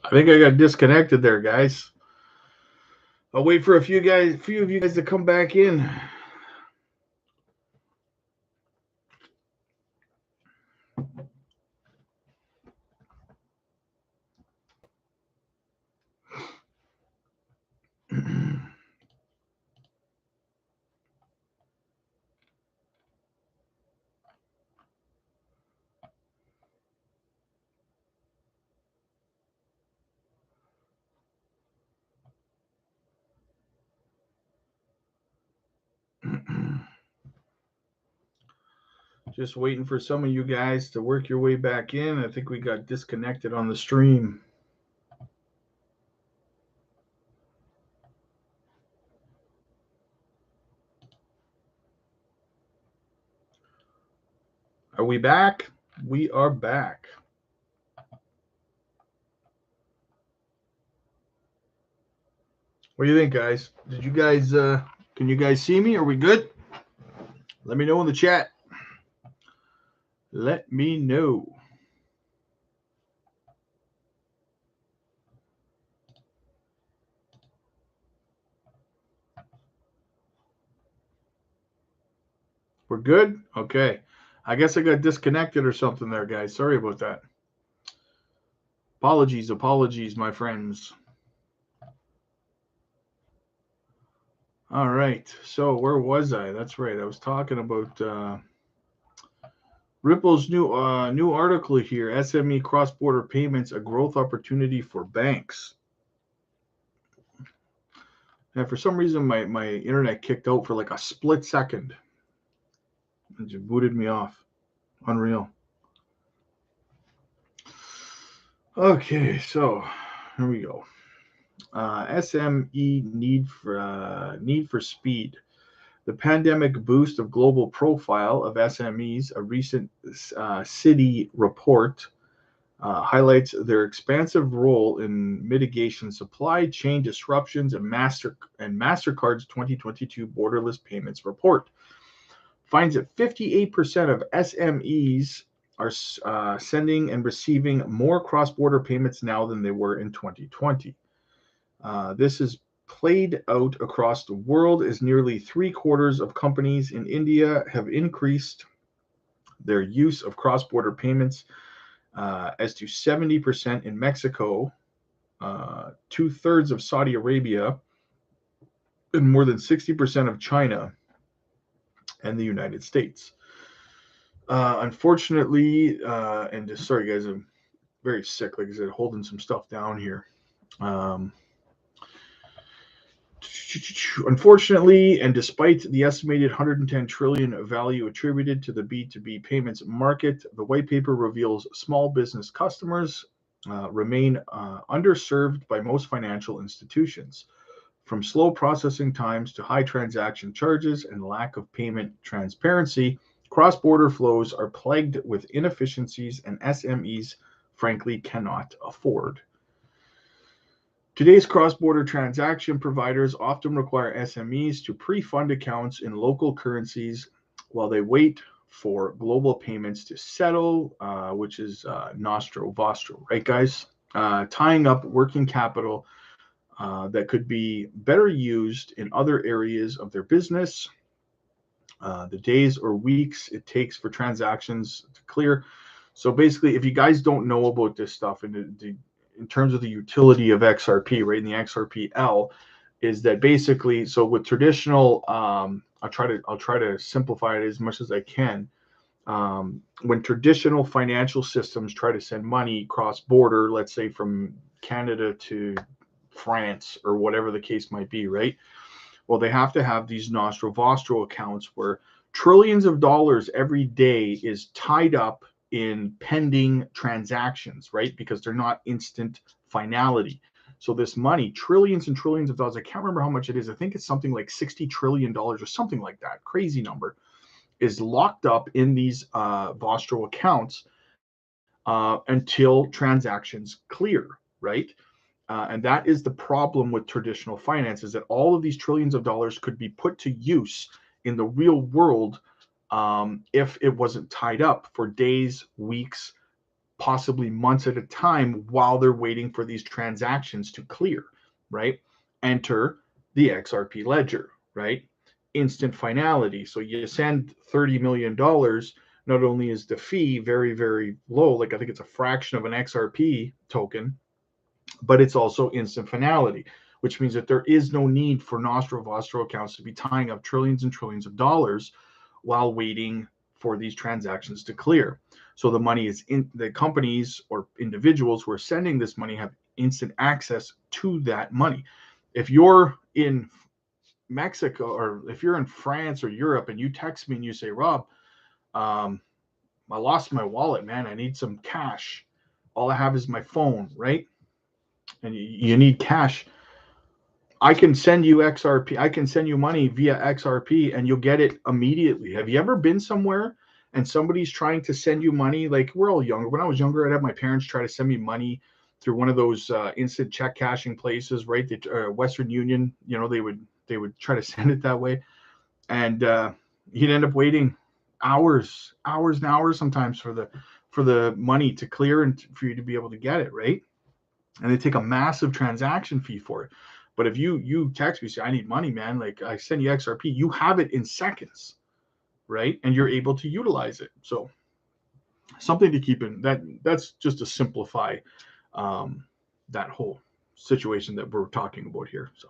I think I got disconnected there, guys. I'll wait for few of you guys to come back in. Just waiting for some of you guys to work your way back in. I think we got disconnected on the stream. Are we back? We are back. What do you think, guys? Did you guys can you guys see me? Are we good? Let me know in the chat. Let me know. We're good? Okay. I guess I got disconnected or something there, guys. Sorry about that. Apologies, my friends. All right. So where was I? That's right. I was talking about Ripple's new article here: SME cross-border payments, a growth opportunity for banks. And for some reason, my internet kicked out for like a split second. It just booted me off. Unreal. Okay, so here we go. SME need for speed. The pandemic boost of global profile of SMEs, a recent Citi report, highlights their expansive role in mitigation supply chain disruptions and Mastercard's 2022 borderless payments report finds that 58% of SMEs are sending and receiving more cross-border payments now than they were in 2020. This is played out across the world as nearly 3/4 of companies in India have increased their use of cross-border payments, as to 70% in Mexico, 2/3 of Saudi Arabia, and more than 60% of China and the United States. Unfortunately, and just sorry guys, I'm very sick, like I said, holding some stuff down here. Unfortunately, and despite the estimated 110 trillion value attributed to the B2B payments market, the white paper reveals small business customers remain underserved by most financial institutions. From slow processing times to high transaction charges and lack of payment transparency, cross-border flows are plagued with inefficiencies and SMEs frankly cannot afford. Today's cross-border transaction providers often require SMEs to pre-fund accounts in local currencies while they wait for global payments to settle, which is nostro vostro, right, guys? Tying up working capital that could be better used in other areas of their business. The days or weeks it takes for transactions to clear. So basically, if you guys don't know about this stuff and in terms of the utility of XRP, right, in the XRPL, is that basically, so with traditional, I'll try to simplify it as much as I can. When traditional financial systems try to send money cross border, let's say from Canada to France or whatever the case might be, right? Well, they have to have these nostro vostro accounts where trillions of dollars every day is tied up in pending transactions, right? Because they're not instant finality. So this money, trillions and trillions of dollars, I can't remember how much it is. I think it's something like $60 trillion or something like that, crazy number, is locked up in these Vostro accounts until transactions clear, right? And that is the problem with traditional finance, is that all of these trillions of dollars could be put to use in the real world if it wasn't tied up for days, weeks, possibly months at a time while they're waiting for these transactions to clear, right? Enter the XRP ledger, right? Instant finality. So you send $30 million. Not only is the fee very, very low, like I think it's a fraction of an XRP token, but it's also instant finality, which means that there is no need for Nostro Vostro accounts to be tying up trillions and trillions of dollars while waiting for these transactions to clear. So the money is in the companies or individuals who are sending this money have instant access to that money. If you're in Mexico or if you're in France or Europe and you text me and you say, Rob, I lost my wallet, man. I need some cash. All I have is my phone, right? And you need cash. I can send you XRP. I can send you money via XRP and you'll get it immediately. Have you ever been somewhere and somebody's trying to send you money? Like we're all younger. When I was younger, I'd have my parents try to send me money through one of those instant check cashing places, right? The Western Union, they would try to send it that way. And you'd end up waiting hours and hours sometimes for the money to clear and for you to be able to get it, right? And they take a massive transaction fee for it. But if you text me, say, I need money, man, like I send you XRP, you have it in seconds, right? And you're able to utilize it. So something to keep in that's just to simplify that whole situation that we're talking about here. So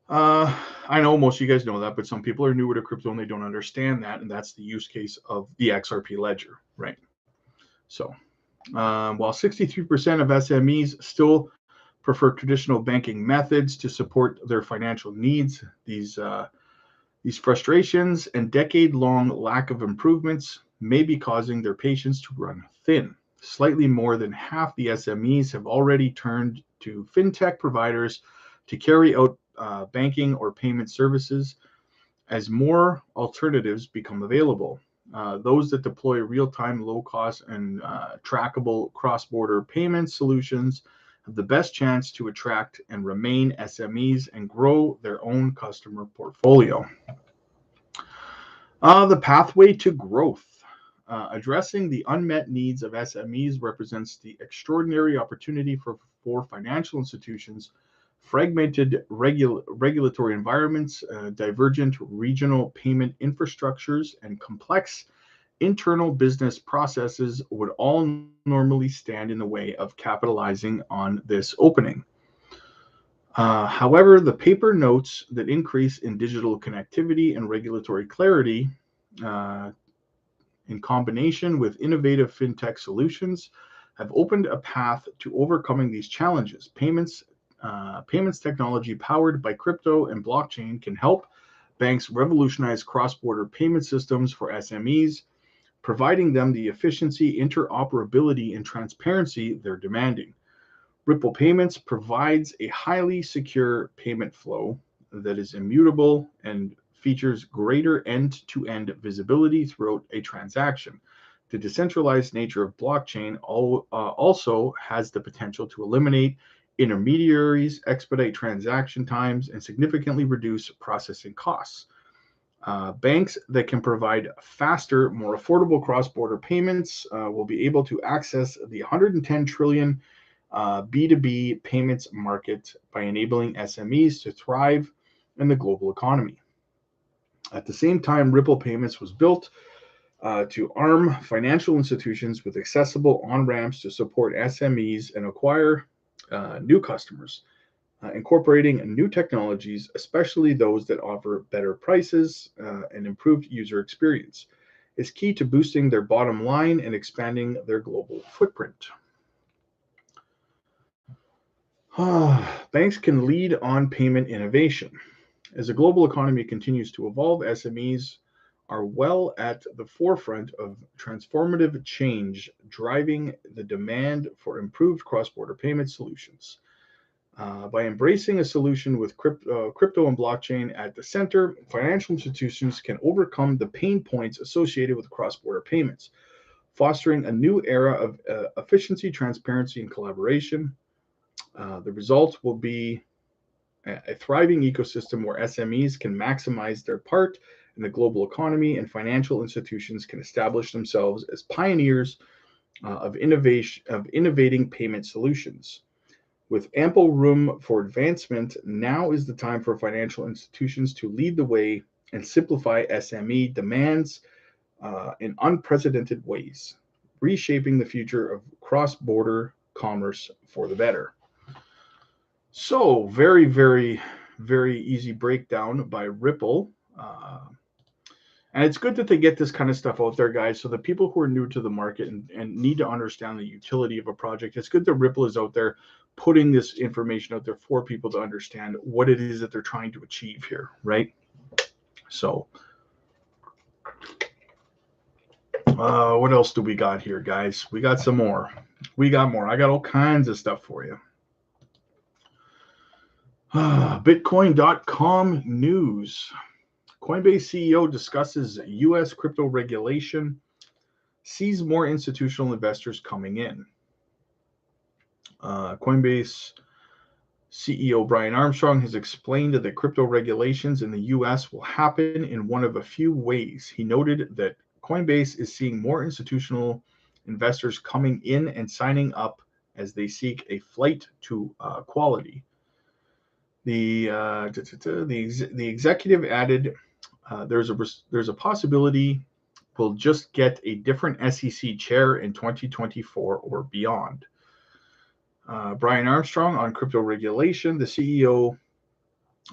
I know most of you guys know that, but some people are newer to crypto and they don't understand that. And that's the use case of the XRP ledger, right? So while 63% of SMEs still prefer traditional banking methods to support their financial needs, these frustrations and decade-long lack of improvements may be causing their patience to run thin. Slightly more than half the SMEs have already turned to fintech providers to carry out banking or payment services as more alternatives become available. Those that deploy real-time, low-cost, and trackable cross-border payment solutions have the best chance to attract and remain SMEs and grow their own customer portfolio. The pathway to growth. Addressing the unmet needs of SMEs represents the extraordinary opportunity for financial institutions, fragmented regulatory environments, divergent regional payment infrastructures, and complex internal business processes would all normally stand in the way of capitalizing on this opening. However, the paper notes that increase in digital connectivity and regulatory clarity in combination with innovative fintech solutions have opened a path to overcoming these challenges. Payments technology powered by crypto and blockchain can help banks revolutionize cross-border payment systems for SMEs, providing them the efficiency, interoperability, and transparency they're demanding. Ripple Payments provides a highly secure payment flow that is immutable and features greater end-to-end visibility throughout a transaction. The decentralized nature of blockchain also has the potential to eliminate intermediaries, expedite transaction times, and significantly reduce processing costs. Banks that can provide faster, more affordable cross-border payments will be able to access the 110 trillion B2B payments market by enabling SMEs to thrive in the global economy. At the same time, Ripple Payments was built to arm financial institutions with accessible on-ramps to support SMEs and acquire new customers, incorporating new technologies, especially those that offer better prices and improved user experience, is key to boosting their bottom line and expanding their global footprint. Banks can lead on payment innovation. As the global economy continues to evolve, SMEs are well at the forefront of transformative change, driving the demand for improved cross-border payment solutions. By embracing a solution with crypto and blockchain at the center, financial institutions can overcome the pain points associated with cross-border payments, fostering a new era of efficiency, transparency, and collaboration. The result will be a thriving ecosystem where SMEs can maximize their part in the global economy and financial institutions can establish themselves as pioneers of innovating payment solutions. With ample room for advancement, now is the time for financial institutions to lead the way and simplify SME demands in unprecedented ways, reshaping the future of cross-border commerce for the better. So, very, very, very easy breakdown by Ripple. And it's good that they get this kind of stuff out there, guys, so the people who are new to the market and need to understand the utility of a project, it's good that Ripple is out there putting this information out there for people to understand what it is that they're trying to achieve here, right? So, what else do we got here, guys? We got some more. We got more. I got all kinds of stuff for you. Bitcoin.com news. Coinbase CEO discusses U.S. crypto regulation, sees more institutional investors coming in. Coinbase CEO Brian Armstrong has explained that crypto regulations in the U.S. will happen in one of a few ways. He noted that Coinbase is seeing more institutional investors coming in and signing up as they seek a flight to quality. The executive added, there's a possibility we'll just get a different SEC chair in 2024 or beyond. Brian Armstrong on crypto regulation, the CEO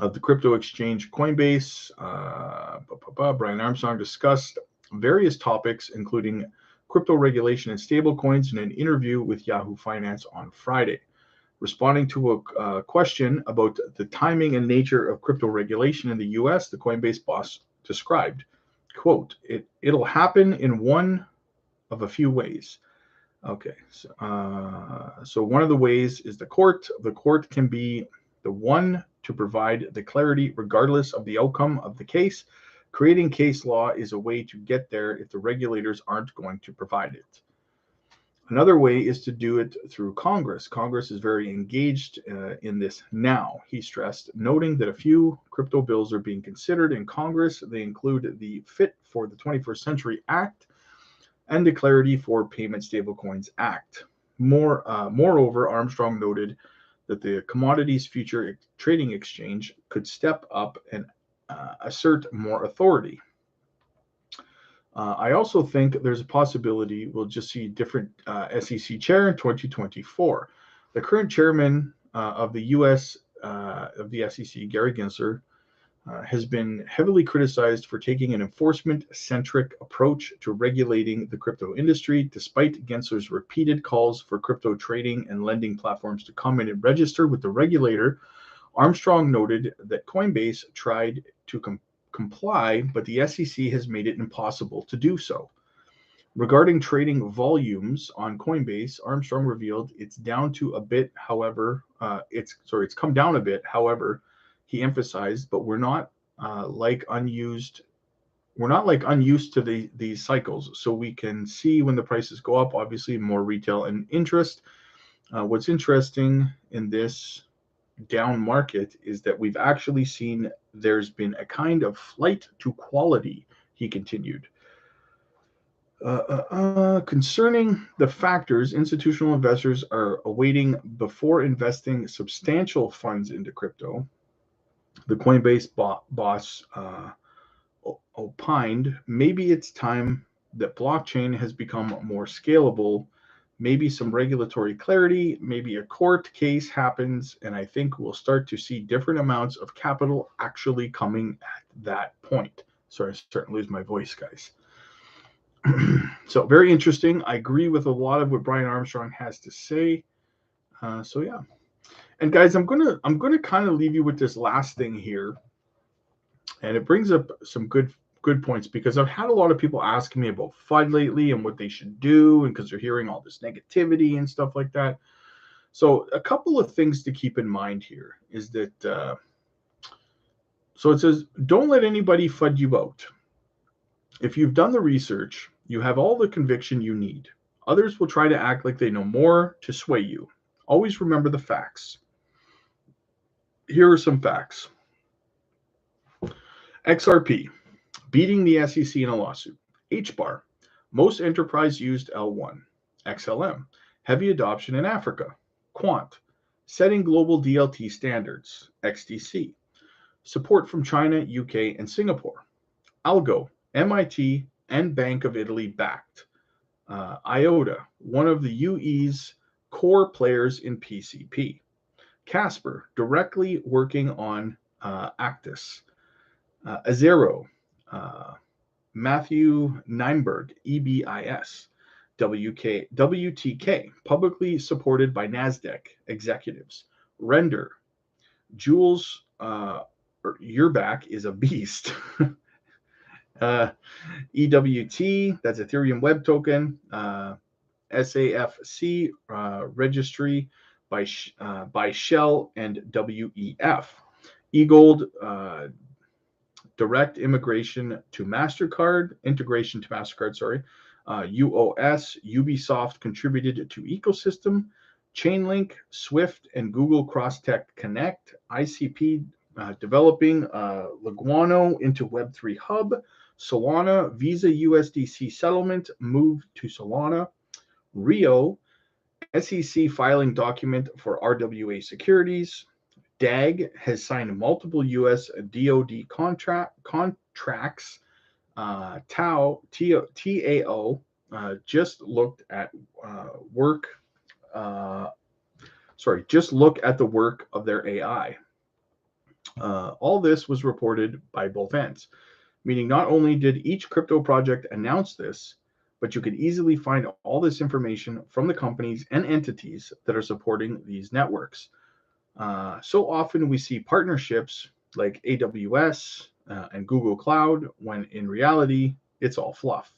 of the crypto exchange Coinbase. Brian Armstrong discussed various topics, including crypto regulation and stablecoins, in an interview with Yahoo Finance on Friday. Responding to a question about the timing and nature of crypto regulation in the U.S., the Coinbase boss described, quote, it'll happen in one of a few ways. Okay, so one of the ways is the court. The court can be the one to provide the clarity regardless of the outcome of the case. Creating case law is a way to get there if the regulators aren't going to provide it. Another way is to do it through Congress. Congress is very engaged in this now, he stressed, noting that a few crypto bills are being considered in Congress. They include the Fit for the 21st Century Act and the Clarity for Payment Stablecoins Act. Moreover, Armstrong noted that the Commodities Future Trading Exchange could step up and assert more authority. I also think there's a possibility we'll just see a different SEC chair in 2024. The current chairman of the U.S. Of the SEC, Gary Gensler, has been heavily criticized for taking an enforcement-centric approach to regulating the crypto industry, despite Gensler's repeated calls for crypto trading and lending platforms to come in and register with the regulator. Armstrong noted that Coinbase tried to comply, but the SEC has made it impossible to do so. Regarding trading volumes on Coinbase, Armstrong revealed it's down to a bit. However, it's come down a bit. However, he emphasized, but we're not like unused to these cycles, so we can see when the prices go up. Obviously, more retail and interest. What's interesting in this down market is that we've actually seen there's been a kind of flight to quality, he continued. Concerning the factors institutional investors are awaiting before investing substantial funds into crypto, the Coinbase boss opined, maybe it's time that blockchain has become more scalable. Maybe some regulatory clarity, maybe a court case happens, and I think we'll start to see different amounts of capital actually coming at that point. Sorry, I'm starting to lose my voice, guys. So very interesting. I agree with a lot of what Brian Armstrong has to say. So yeah, and guys, I'm gonna kind of leave you with this last thing here, and it brings up some good points, because I've had a lot of people asking me about FUD lately and what they should do, and because they're hearing all this negativity and stuff like that. So a couple of things to keep in mind here is that, so it says, don't let anybody FUD you out. If you've done the research, you have all the conviction you need. Others will try to act like they know more to sway you. Always remember the facts. Here are some facts. XRP. Beating the SEC in a lawsuit. HBAR. Most enterprise used L1. XLM, heavy adoption in Africa. Quant, setting global DLT standards. XDC, support from China, UK, and Singapore. Algo, MIT and Bank of Italy backed. IOTA, one of the UE's core players in PCP. Casper, directly working on Actus. Azero, Matthew Nienberg, EBIS. WTK, publicly supported by NASDAQ executives. Render, Jules Urbach is a beast. EWT, that's Ethereum Web Token. SAFC registry by Shell and WEF. eGold, direct integration to MasterCard. UOS, Ubisoft contributed to ecosystem. Chainlink, Swift, and Google Crosstech Connect. ICP developing Leguano into Web3 hub. Solana, Visa USDC settlement move to Solana. Rio, SEC filing document for RWA securities. DAG has signed multiple US DoD contracts. TAO just looked at just look at the work of their AI. All this was reported by both ends, meaning not only did each crypto project announce this, but you could easily find all this information from the companies and entities that are supporting these networks. So often we see partnerships like AWS and Google Cloud, when in reality, it's all fluff.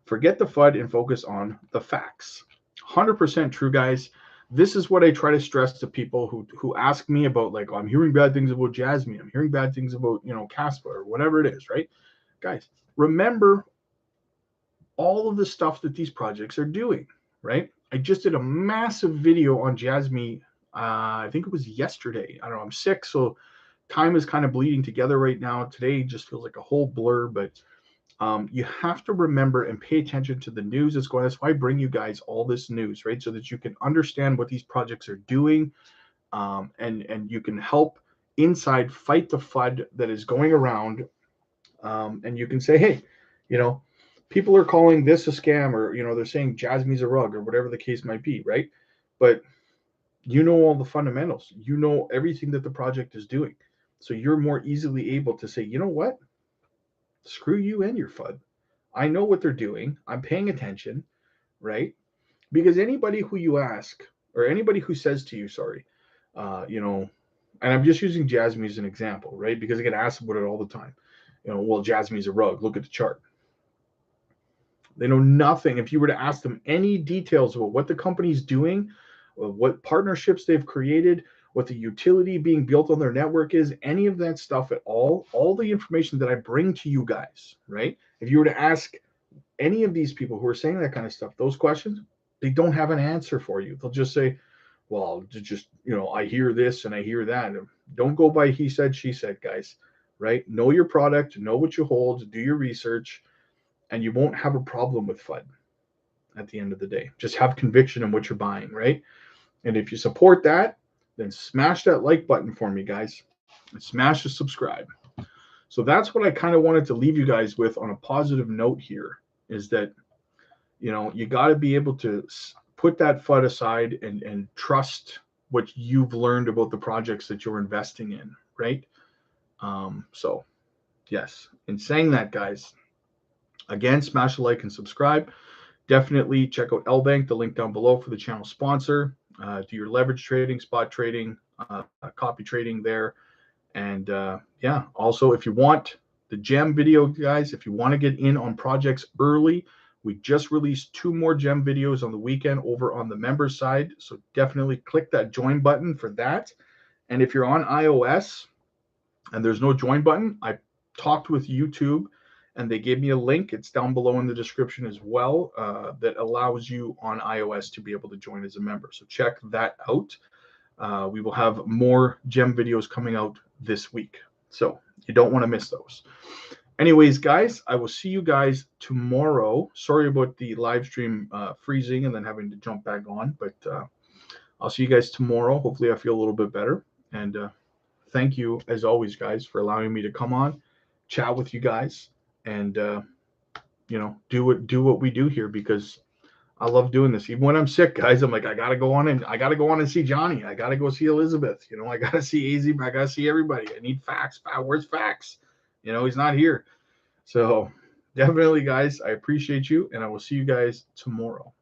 Forget the FUD and focus on the facts. 100% true, guys. This is what I try to stress to people who ask me about, like, oh, I'm hearing bad things about Jasmine. I'm hearing bad things about, Casper or whatever it is, right? Guys, remember all of the stuff that these projects are doing, right? I just did a massive video on Jasmine. I think it was yesterday. I don't know. I'm sick, so time is kind of bleeding together right now. Today just feels like a whole blur, but you have to remember and pay attention to the news that's going on. That's why I bring you guys all this news, right? So that you can understand what these projects are doing, and you can help inside fight the FUD that is going around. And you can say, hey, people are calling this a scam, or they're saying Jasmine's a rug, or whatever the case might be, right? But all the fundamentals, everything that the project is doing, so you're more easily able to say, you know what, screw you and your FUD. I know what they're doing. I'm paying attention, right? Because anybody who you ask, or anybody who says to you, and I'm just using Jasmine as an example, right? Because I get asked about it all the time. Well, Jasmine's a rug. Look at the chart. They know nothing. If you were to ask them any details about what the company's doing, what partnerships they've created, what the utility being built on their network is, any of that stuff at all the information that I bring to you guys, right? If you were to ask any of these people who are saying that kind of stuff, those questions, they don't have an answer for you. They'll just say, well, I hear this and I hear that. Don't go by he said, she said, guys, right? Know your product, know what you hold, do your research, and you won't have a problem with FUD at the end of the day. Just have conviction in what you're buying, right? And if you support that, then smash that like button for me, guys, and smash the subscribe. So that's what I kind of wanted to leave you guys with on a positive note here, is that, you got to be able to put that FUD aside and trust what you've learned about the projects that you're investing in, right? So yes, in saying that, guys, again, smash the like and subscribe. Definitely check out LBank, the link down below for the channel sponsor. Do your leverage trading, spot trading, copy trading there. And also, if you want the gem video, guys, if you want to get in on projects early, we just released 2 more gem videos on the weekend over on the members side. So definitely click that join button for that. And if you're on iOS and there's no join button, I talked with YouTube and they gave me a link. It's down below in the description as well, that allows you on iOS to be able to join as a member. So check that out. We will have more gem videos coming out this week, so you don't want to miss those. Anyways, guys, I will see you guys tomorrow. Sorry about the live stream freezing and then having to jump back on, but I'll see you guys tomorrow. Hopefully, I feel a little bit better. And thank you, as always, guys, for allowing me to come on, chat with you guys, and do what we do here, because I love doing this. Even when I'm sick, guys, I'm like, I gotta go on and see Johnny. I gotta go see Elizabeth. I gotta see AZ. I gotta see everybody. I need facts. Where's facts? He's not here. So definitely, guys, I appreciate you, and I will see you guys tomorrow.